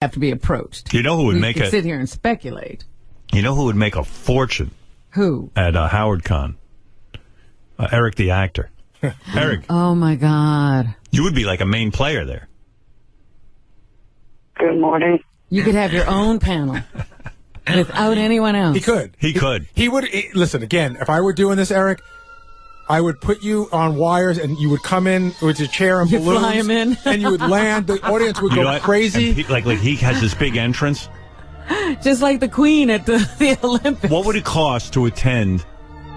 have to be approached. You know who would we make can it? Sit here and speculate. You know who would make a fortune? Who? At Howard Con. Eric the actor. Eric. Oh, my God. You would be like a main player there. Good morning. You could have your own panel without anyone else. He could. He could. He would. Listen, again, if I were doing this, Eric, I would put you on wires and you would come in with your chair and You'd balloons. fly him in. And you would land. The audience would go crazy. Like he has this big entrance. Just like the Queen at the Olympics. What would it cost to attend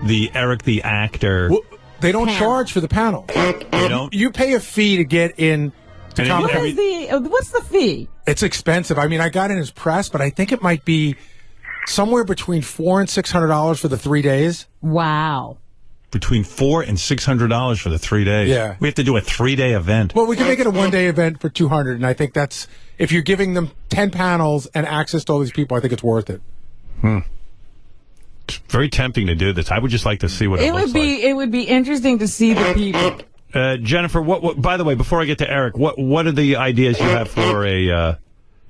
the Eric the actor? Well, they don't charge for the panel. They don't? You pay a fee to get in to Comic-Con. What's the fee? It's expensive. I mean, I got in as press, but I think it might be somewhere between $400 and $600 for the 3 days. Wow. Between $400 and $600 for the 3 days. Yeah. We have to do a 3-day event. Well, we can make it a one-day event for $200, and I think that's, if you're giving them 10 panels and access to all these people, I think it's worth it. It's very tempting to do this. I would just like to see what it looks like. It would be interesting to see the people. Jennifer, what? By the way, before I get to Eric, what are the ideas you have for a...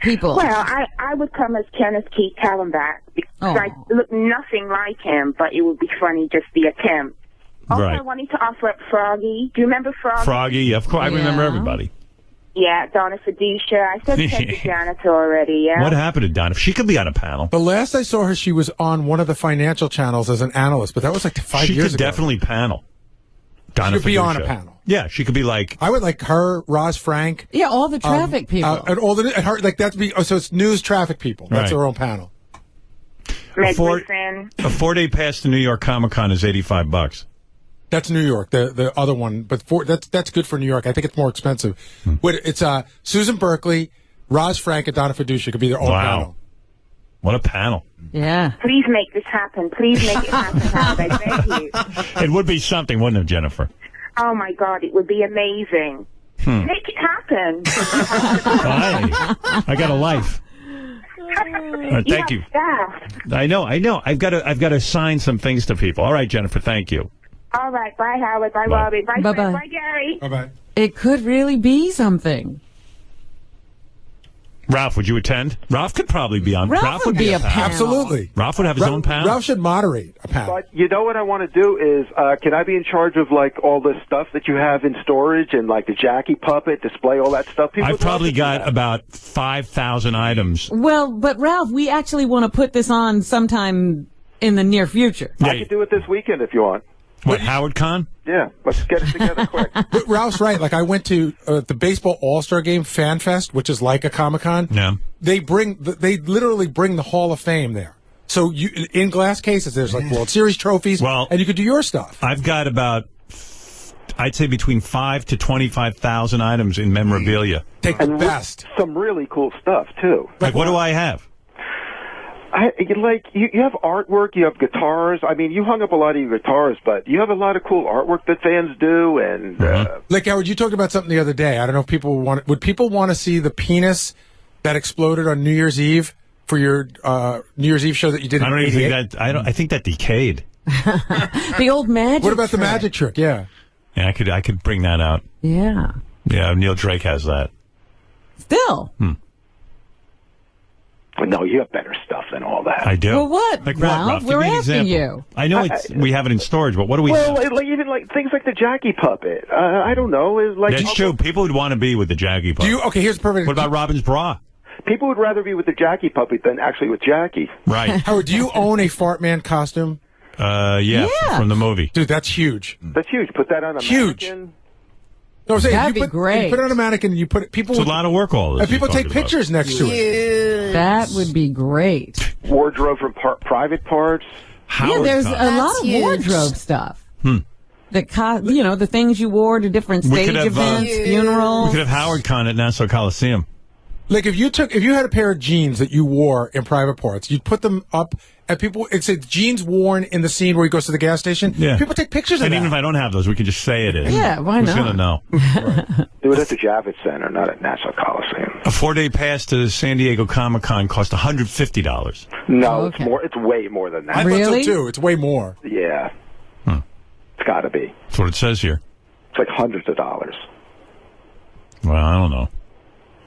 People. Well, I would come as Kenneth Keith Kallenbach because I look nothing like him, but it would be funny just the attempt. Also, Right. I wanted to offer up Froggy. Do you remember Froggy? Froggy, of course. I remember everybody. Yeah, Donna Fiducia. I said the janitor already, yeah? What happened to Donna? She could be on a panel. The last I saw her, she was on one of the financial channels as an analyst, but that was like 5 years ago. She could definitely panel. Donna She could be on a Fiducia. panel. Yeah, she could be like... I would like her, Roz Frank. Yeah, all the traffic people. And all the, and her, like that'd be, so it's news traffic people. That's Right. her own panel. Meg four- Griffin. A 4-day pass to New York Comic-Con is $85. That's New York, the other one, but that's good for New York. I think it's more expensive. It's Susan Berkeley, Roz Frank, and Donna Fiducia could be their own panel. What a panel. Yeah. Please make this happen. Please make it happen, Howard. I beg you. It would be something, wouldn't it, Jennifer? Oh, my God, it would be amazing. Make it happen. I got a life. Thank you. Staff. I know. I've got to sign some things to people. All right, Jennifer, thank you. All right. Bye, Howard. Bye, Robbie. Bye, Bye-bye. Fred. Bye, Gary. Bye-bye. It could really be something. Ralph, would you attend? Ralph could probably be on. Ralph would be a panel. Absolutely. Ralph would have his own panel. Ralph should moderate a panel. But you know what I want to do is, can I be in charge of like all the stuff that you have in storage and like the Jackie puppet, display all that stuff? People I've probably got about 5,000 items. Well, but Ralph, we actually want to put this on sometime in the near future. I can do it this weekend if you want. What, Howard Con? Yeah, let's get it together quick. But Ralph's right. Like I went to the baseball All-Star Game Fan Fest, which is like a Comic-Con. Yeah. They literally bring the Hall of Fame there. So you in glass cases, there's like World Series trophies, and you could do your stuff. I've got about, I'd say between 5,000 to 25,000 items in memorabilia. Take the best. Some really cool stuff too. Like what do I have? You have artwork, you have guitars. I mean, you hung up a lot of your guitars, but you have a lot of cool artwork that fans do. And like Howard, you talked about something the other day. I don't know if people would people want to see the penis that exploded on New Year's Eve for your New Year's Eve show that you did? I don't even think that. I think that decayed. The old magic. What about trick. the magic trick? Yeah. Yeah, I could bring that out. Yeah. Yeah, Neil Drake has that. Still. No, you have better stuff than all that. I do. Well, what, Like Ralph? what, Ralph? Give We're me an asking example. you. I know we have it in storage, but what do we Well, have? even things like the Jackie puppet. I don't know. Is like That's true. People would want to be with the Jackie puppet. Okay, here's the perfect. What about Robin's bra? People would rather be with the Jackie puppet than actually with Jackie. Right. Howard, do you own a Fart Man costume? Yeah, from the movie. Dude, that's huge. That's huge. Put that on a Huge. mannequin. No, I'm saying That'd you be great. You put it on a mannequin and you put it. People. It's a lot of work. All this. And people you're take talking about. pictures next to it. That would be great. Wardrobe from private parts. Yeah, there's a lot of wardrobe stuff. The the things you wore to different stage events, funerals. We could have Howard Con at Nassau Coliseum. Like if you had a pair of jeans that you wore in private parts, you'd put them up and people. It's jeans worn in the scene where he goes to the gas station. Yeah. People take pictures of And that. even if I don't have those, we can just say it is. Yeah, why Who's not? going to know? Do it at the Javits Center, not at Nassau Coliseum. A 4-day pass to San Diego Comic-Con cost $150. No, it's more. It's way more than that. I Really? thought so too. It's way more. Yeah. It's got to be. That's what it says here. It's like hundreds of dollars. Well, I don't know.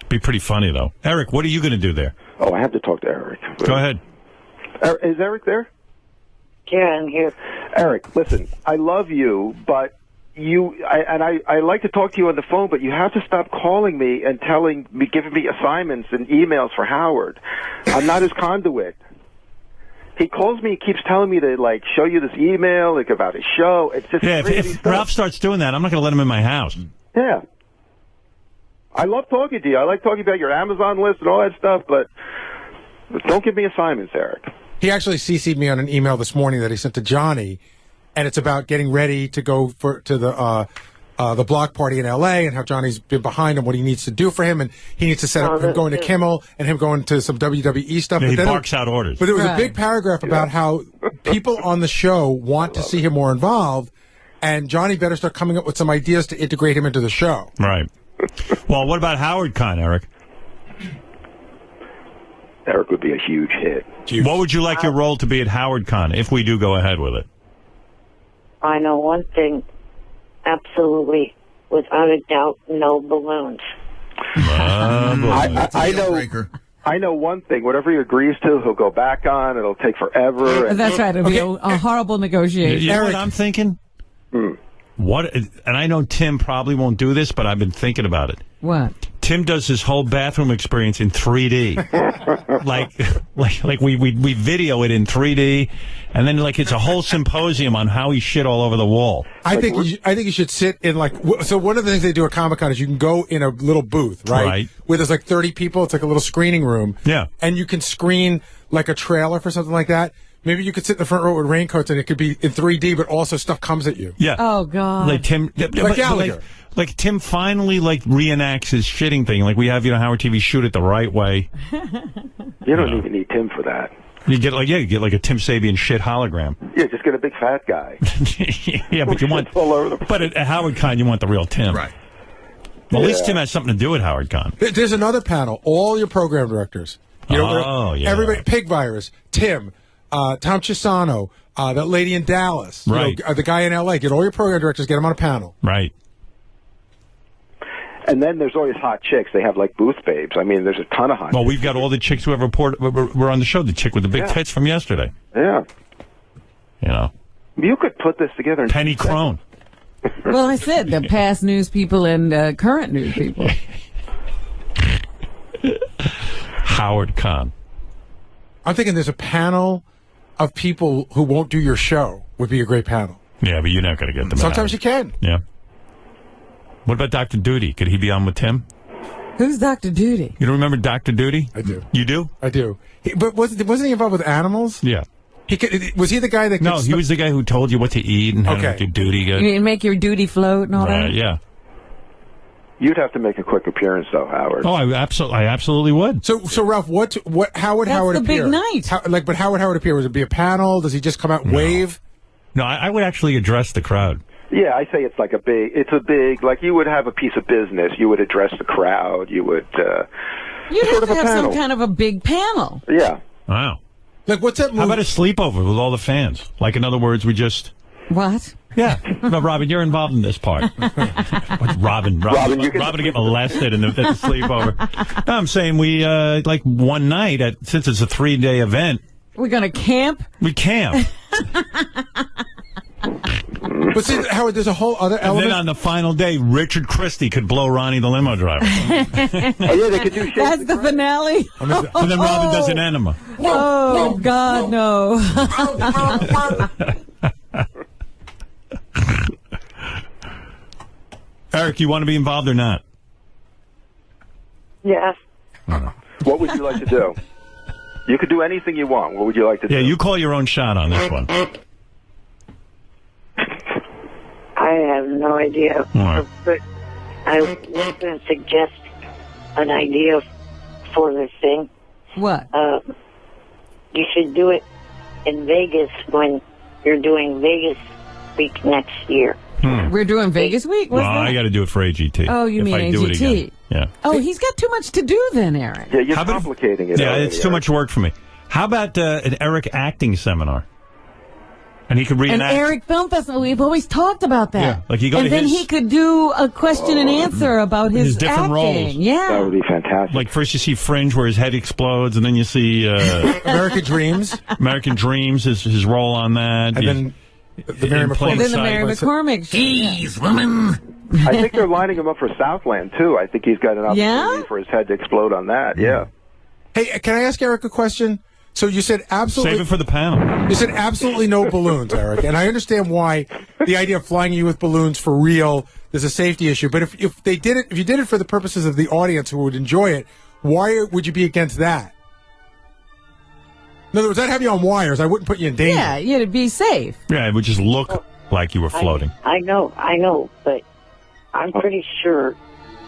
Be pretty funny, though. Eric, what are you going to do there? Oh, I have to talk to Eric. Go ahead. Is Eric there? Yeah, I'm here. Eric, listen, I love you, but I like to talk to you on the phone, but you have to stop calling me and giving me assignments and emails for Howard. I'm not his conduit. He calls me, keeps telling me to, like, show you this email, like, about his show. It's just crazy if stuff. Ralph starts doing that, I'm not going to let him in my house. Yeah. I love talking to you. I like talking about your Amazon list and all that stuff, but don't give me assignments, Eric. He actually CC'd me on an email this morning that he sent to Johnny, and it's about getting ready to go to the block party in L.A. and how Johnny's been behind him, what he needs to do for him, and he needs to set up him going to Kimmel and him going to some WWE stuff. Yeah, but he barks out orders. But there was a big paragraph about how people on the show want to see him more involved, and Johnny better start coming up with some ideas to integrate him into the show. Right. Well, what about Howard Con, Eric? Eric would be a huge hit. What would you like your role to be at Howard Con if we do go ahead with it? I know one thing. Absolutely, without a doubt, no balloons. I know one thing. Whatever he agrees to, he'll go back on. It'll take forever. That's right. It'll be a horrible negotiation. You know what I'm thinking? What? And I know Tim probably won't do this, but I've been thinking about it. What? Tim does his whole bathroom experience in 3D. like we video it in 3D, and then like it's a whole symposium on how he shit all over the wall. I think you should sit in so one of the things they do at Comic-Con is you can go in a little booth, right? Where there's like 30 people. It's like a little screening room. Yeah. And you can screen like a trailer for something like that. Maybe you could sit in the front row with raincoats and it could be in 3D, but also stuff comes at you. Yeah. Oh, God. Like Tim, like Gallagher. Like Tim finally reenacts his shitting thing. Like we have, Howard TV shoot it the right way. You don't even need Tim for that. You get like a Tim Sabian shit hologram. Yeah, just get a big fat guy. Yeah, but you want all over the place. But at Howard Con you want the real Tim. Right. Well, at least Tim has something to do at Howard Con. There's another panel, all your program directors. Everybody, Pig Virus, Tim, Tom Chisano, that lady in Dallas, right? The guy in L.A. Get all your program directors, get them on a panel, right? And then there's always hot chicks. They have like booth babes. I mean, there's a ton of hot. Well, we've got all the chicks who have were on the show. The chick with the big tits from yesterday. Yeah. You could put this together. Penny Crone. Well, I said the past news people and current news people. Howard Con. I'm thinking there's a panel of people who won't do your show would be a great panel. Yeah, but you're not going to get them. Sometimes you can. Yeah. What about Dr. Duty? Could he be on with Tim? Who's Dr. Duty? You don't remember Dr. Duty? I do. You do? I do. But wasn't he involved with animals? Yeah. Was he the guy that... No, he was the guy who told you what to eat and how to make your duty good. You make your duty float and all that? Yeah. You'd have to make a quick appearance, though, Howard. Oh, I absolutely would. So Ralph, how would Howard appear? That's the big night. But how would Howard appear? Would it be a panel? Does he just come out and wave? No, I would actually address the crowd. Yeah, I say it's a big, like you would have a piece of business. You would address the crowd. You would, you'd have to have some kind of a big panel. Yeah. Wow. Like, what's that movie? How about a sleepover with all the fans? Like, in other words, we just... What? Yeah. No, Robin, you're involved in this part. What's Robin to get molested at the sleepover. No, I'm saying we, like, one night, since it's a 3-day event... We're going to camp? We camp. But see, Howard, there's a whole other element. And then on the final day, Richard Christie could blow Ronnie the limo driver. Oh, yeah, they could do shit. That's the finale? And then Robin does an enema. Oh, God, no. Eric, you want to be involved or not? Yes. What would you like to do? You could do anything you want. What would you like to do? Yeah, you call your own shot on this one. I have no idea. Right. But I was going to suggest an idea for this thing. What? You should do it in Vegas when you're doing Vegas Week next year. We're doing Vegas Week? Well, I got to do it for AGT. Oh, you mean AGT? Yeah. Oh, he's got too much to do then, Eric. Yeah, you're complicating it. Yeah, it's too much work for me. How about an Eric acting seminar? And he could reenact. And Eric Film Festival, we've always talked about that. Yeah, like and then he could do a question and answer about his different acting. roles. Yeah. That would be fantastic. Like first you see Fringe where his head explodes, and then you see American Dreams. American Dreams, his role on that. And then the Mary McCormick. And then the Mary McCormick. Jeez, woman. I think they're lining him up for Southland, too. I think he's got an opportunity for his head to explode on that, yeah. Hey, can I ask Eric a question? So you said absolutely... Save it for the panel. You said absolutely no balloons, Eric. And I understand why the idea of flying you with balloons for real, there's a safety issue. But if you did it for the purposes of the audience who would enjoy it, why would you be against that? In other words, I'd have you on wires. I wouldn't put you in danger. Yeah, yeah, to be safe. Yeah, it would just look like you were floating. I know, but I'm pretty sure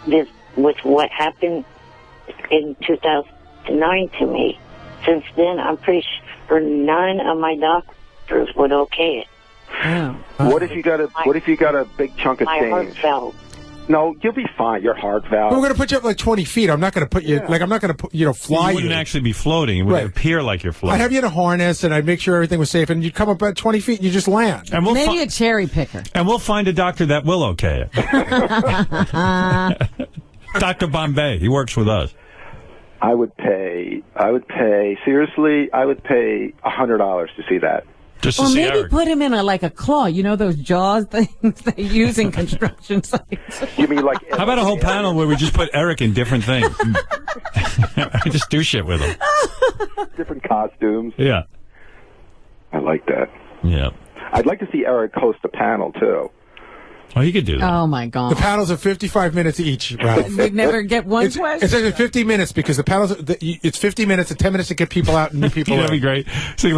this with what happened in 2009 to me. Since then, I'm pretty sure none of my doctors would okay it. Oh. What if you got a big chunk of my change? heart valve. No, you'll be fine. Your heart valve. We're going to put you up like 20 feet. I'm not going to put you I'm not going to put fly you. Wouldn't actually be floating. It would appear like you're floating. I'd have you in a harness, and I'd make sure everything was safe, and you'd come up at 20 feet, and you just land. And Maybe a cherry picker. And we'll find a doctor that will okay it. Dr. Bombay. He works with us. I would pay seriously, I would pay $100 to see that. Just to Or see maybe Eric. put him in a claw. You know those jaws things they use in construction sites? You mean like... How about a whole panel where we just put Eric in different things? Just do shit with him. Different costumes. Yeah. I like that. Yeah. I'd like to see Eric host a panel, too. Oh, he could do that. Oh, my God. The panels are 55 minutes each, Ralph. We'd never get one It's question. actually 50 minutes because the panels, it's 50 minutes and 10 minutes to get people out and new people in. That'd be great. So,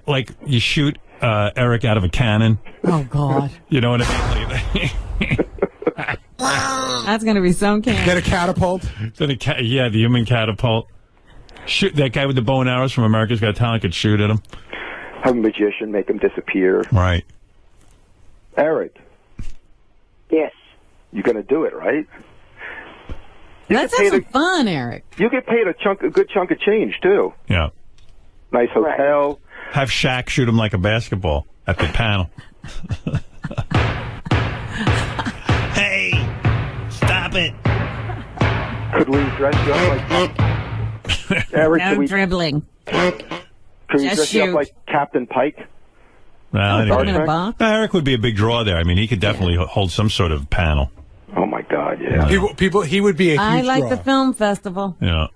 like you shoot Eric out of a cannon. Oh, God. You know what I mean? That's going to be so camp. Get a catapult. The human catapult. Shoot that guy with the bow and arrows from America's Got Talent could shoot at him. Have a magician make him disappear. Right. Eric. Yes. You're going to do it, right? Let's have some fun, Eric. You get paid a good chunk of change, too. Yeah. Nice hotel. Have Shaq shoot him like a basketball at the panel. Hey, stop it. Could we dress you up like... Eric, No dribbling. Could we Just dress you shoot. up like Captain Pike? Well, Put him in anyway. a box. Eric would be a big draw there. I mean, he could definitely hold some sort of panel. Oh, my God, yeah. He would be a huge I like draw. the film festival. Yeah.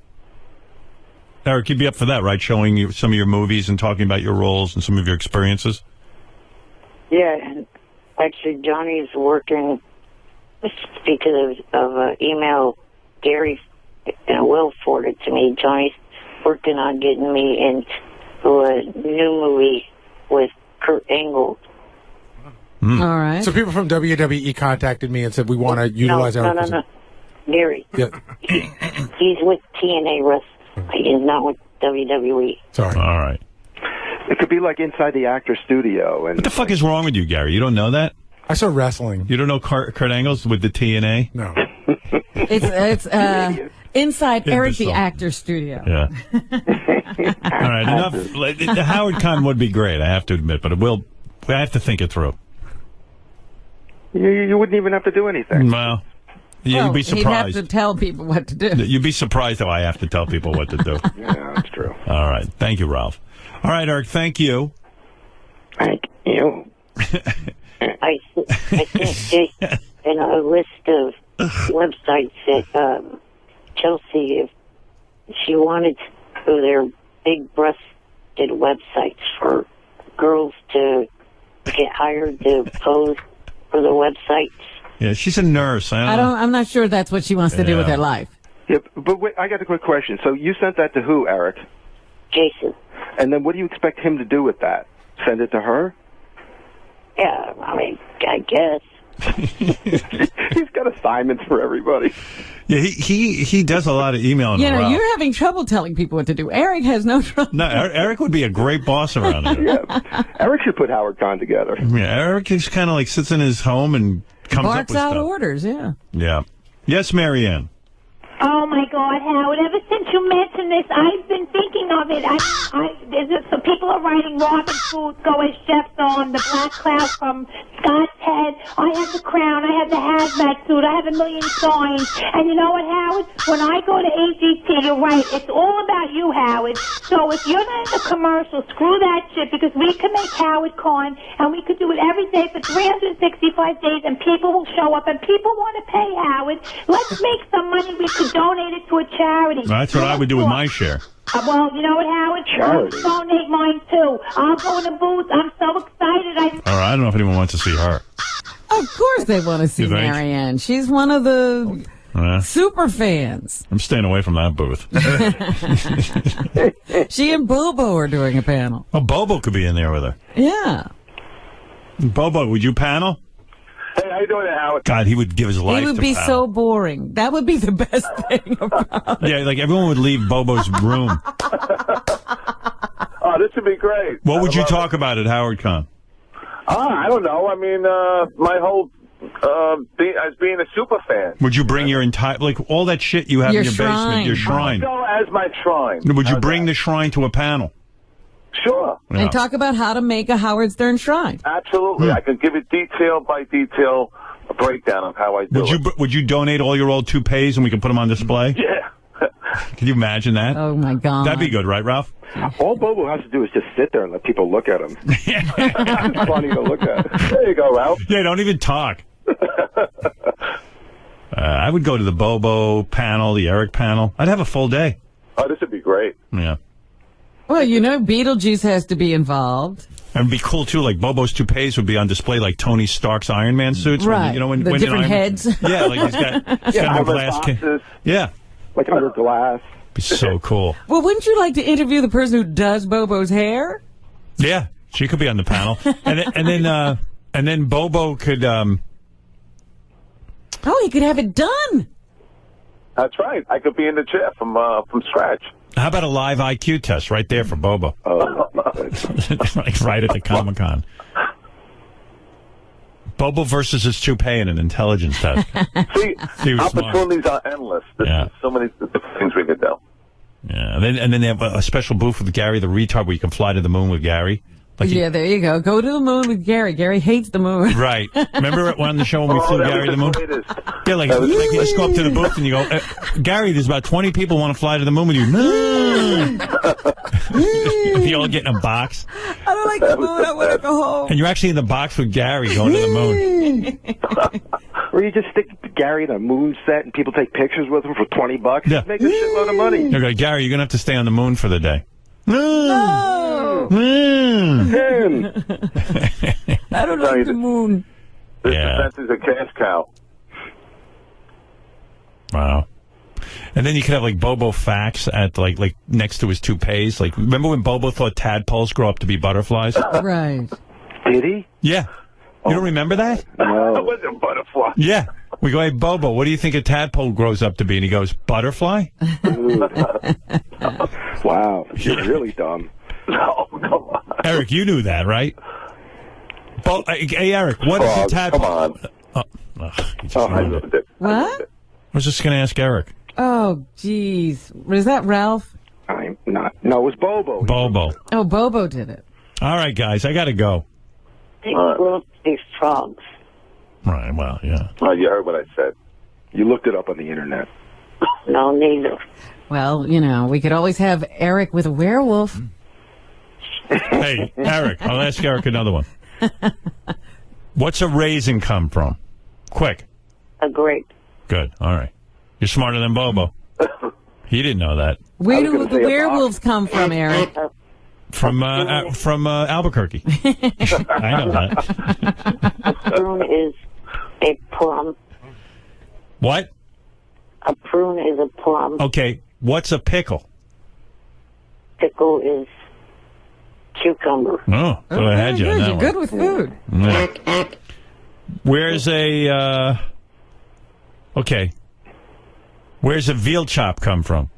Eric, you'd be up for that, right? Showing you some of your movies and talking about your roles and some of your experiences? Yeah, and actually, Johnny's working, because of an email Gary and Will forwarded to me. Johnny's working on getting me into a new movie with Kurt Angle. All right. So people from WWE contacted me and said, we want to utilize our... No. Gary. Yeah. He's with TNA Wrestling. He's not with WWE. Sorry. All right. It could be like inside the actor studio. And What the fuck is wrong with you, Gary? You don't know that? I saw wrestling. You don't know Kurt Angle's with the TNA? No. It's inside Eric the Imbecile. Actor studio. Yeah. All right, enough. The Howard Con would be great, I have to admit, but I have to think it through. you wouldn't even have to do anything. Well, yeah, you'd be He'd have surprised. to tell people what to do. You'd be surprised how I have to tell people what to do. Yeah, that's true. All right. Thank you, Ralph. All right, Eric, thank you. Thank you. I sent Jason a list of websites that Chelsea, if she wanted to, they're big-breasted websites for girls to get hired to pose for the websites. Yeah, she's a nurse. I'm not sure that's what she wants to do with her life. Yeah, but wait, I got a quick question. So you sent that to who, Eric? Jason. And then what do you expect him to do with that? Send it to her? Yeah, I mean, I guess. He's got assignments for everybody. Yeah, he does a lot of emailing. You know, Ralph. you're having trouble telling people what to do. Eric has no trouble. No, Eric would be a great boss around here. Yeah. Eric should put Howard Con together. Yeah, Eric just kind of like sits in his home and comes up Barks with out stuff. orders, yeah. Yeah. Yes, Marianne. Oh my God, Howard! Ever since you mentioned this, I've been thinking of it. So people are writing Robin Foods Go as Chef's on, the Black Cloud from Scott's Head. I have the crown. I have the hazmat suit. I have a million signs. And you know what, Howard? When I go to AGT, you're right. It's all about you, Howard. So if you're not in the commercial, screw that shit, because we can make Howard Con, and we could do it every day for 365 days, and people will show up, and people want to pay, Howard. Let's make some money. We could donate it to a charity. That's what I would do with my share. Well, you know what, Howard? Charity. I'll donate mine, too. I'll go in the booth. I'm so excited. All right, I don't know if anyone wants to see her. Of course they want to see Marianne. She's one of the super fans. I'm staying away from that booth. She and Bobo are doing a panel. Oh, Bobo could be in there with her. Yeah. Bobo, would you panel? Hey, how you doing, Howard? God, he would give his life to He would be panel. so boring. That would be the best thing about it. Yeah, like everyone would leave Bobo's room. Oh, this would be great. What would you talk about at Howard Con? I don't know. I mean, my whole as being a super fan. Would you bring your entire, like, all that shit you have Your in your basement, your shrine? I'll go as my shrine. Would you bring the shrine to a panel? Sure. Yeah. And talk about how to make a Howard Stern shrine. Absolutely. I can give it detail by detail, a breakdown of how I do it. Would you donate all your old toupees and we can put them on display? Yeah. Can you imagine that? Oh, my God. That'd be good, right, Ralph? All Bobo has to do is just sit there and let people look at him. It's funny to look at. There you go, Ralph. Yeah, don't even talk. I would go to the Bobo panel, the Eric panel. I'd have a full day. Oh, this would be great. Yeah. Well, you know, Beetlejuice has to be involved. And it'd be cool, too. Like, Bobo's toupees would be on display like Tony Stark's Iron Man suits. Right. When, you know, when, the when different Iron heads. Yeah, like he's got a glass boxes, Yeah. like under glass. Be so cool. Well, wouldn't you like to interview the person who does Bobo's hair? Yeah, she could be on the panel. And then Bobo could... Oh, he could have it done. That's right. I could be in the chair from scratch. How about a live IQ test right there for Bobo? Like right at the Comic-Con. Bobo versus his toupee in an intelligence test. See, opportunities are endless. There's so many different things we could do. Yeah, and then they have a special booth with Gary the retard where you can fly to the moon with Gary. Like there you go. Go to the moon with Gary. Gary hates the moon. Right. Remember on the show when we flew Gary to the moon? Yeah, like you just go up to the booth and you go, Gary, there's about 20 people want to fly to the moon with you. You all get in a box. I don't like the moon. I want to go home. And you're actually in the box with Gary going to the moon. Or you just stick Gary in a moon set and people take pictures with him for $20. Yeah. Make a shitload of money. You're like, Gary, you're going to have to stay on the moon for the day. No. I don't like the moon. This defense is a cash cow. Wow. And then you could have like Bobo facts at like next to his toupees. Like, remember when Bobo thought tadpoles grow up to be butterflies? Right. Did he? Yeah. You don't remember that? No. It wasn't butterfly. Yeah. We go, hey, Bobo, what do you think a tadpole grows up to be? And he goes, butterfly? Wow. You're really dumb. No, come on. Eric, you knew that, right? Hey, Eric, what is a tadpole? Come on. I What? was just going to ask Eric. Oh, jeez. Was that Ralph? I'm not. No, it was Bobo. Bobo. Oh, Bobo did it. All right, guys, I got to go. These frogs. Right, well, yeah. Oh, you heard what I said. You looked it up on the internet. No, neither. Well, you know, we could always have Eric with a werewolf. Hey, Eric, I'll ask Eric another one. What's a raisin come from? Quick. A grape. Good, all right. You're smarter than Bobo. He didn't know that. Where do the werewolves come from, Eric? From Albuquerque. I know that. A prune is a plum. What? A prune is a plum. Okay, what's a pickle? Pickle is cucumber. Oh, so I had you on that You're one. good with food. Yeah. Where's a, okay. Where's a veal chop come from?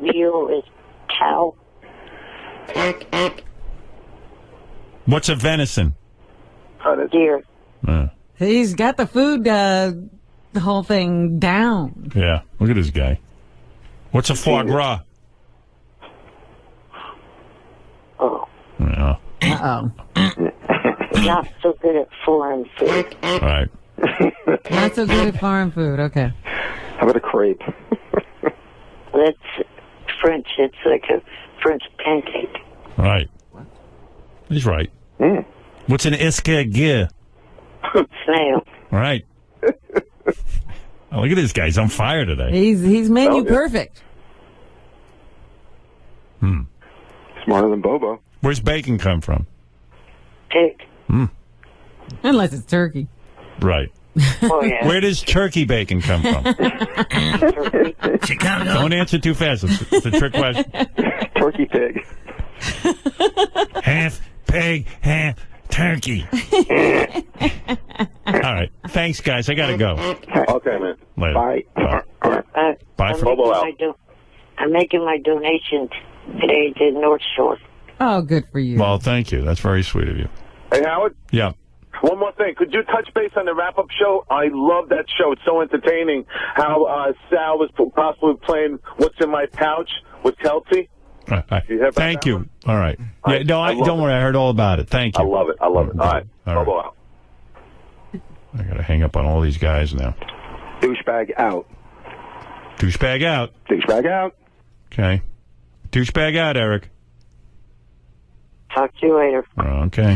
Veal is cow. What's a venison? Deer. He's got the food, the whole thing down. Yeah, look at this guy. What's a foie gras? Uh-oh. Not so good at foreign food. All right. Not so good at foreign food. Okay. How about a crepe? That's French. It's like a French pancake. Right. He's right. Mm. What's an escargot? Snail. All right. Oh, look at this guy. He's on fire today. He's menu perfect. Smarter than Bobo. Where's bacon come from? Pig. Unless it's turkey. Right. Oh, yeah. Where does turkey bacon come from? Chicago. Don't answer too fast. It's a trick question. Turkey pig. Half pig, half turkey. All right. Thanks, guys. I got to go. Okay, man. Later. Bye. Bye for Bobo out. I'm making my donation today to North Shore. Oh, good for you. Well, thank you. That's very sweet of you. Hey, Howard? Yeah. One more thing. Could you touch base on the wrap-up show? I love that show. It's so entertaining how Sal was possibly playing What's in My Pouch with Kelsey. Thank you. All right. Yeah, no, don't worry. I heard all about it. Thank you. I love it. All right. Bobo out. I got to hang up on all these guys now. Douchebag out. Douchebag out. Douchebag out. Okay. Douchebag out, Eric. Talk to you later. Okay.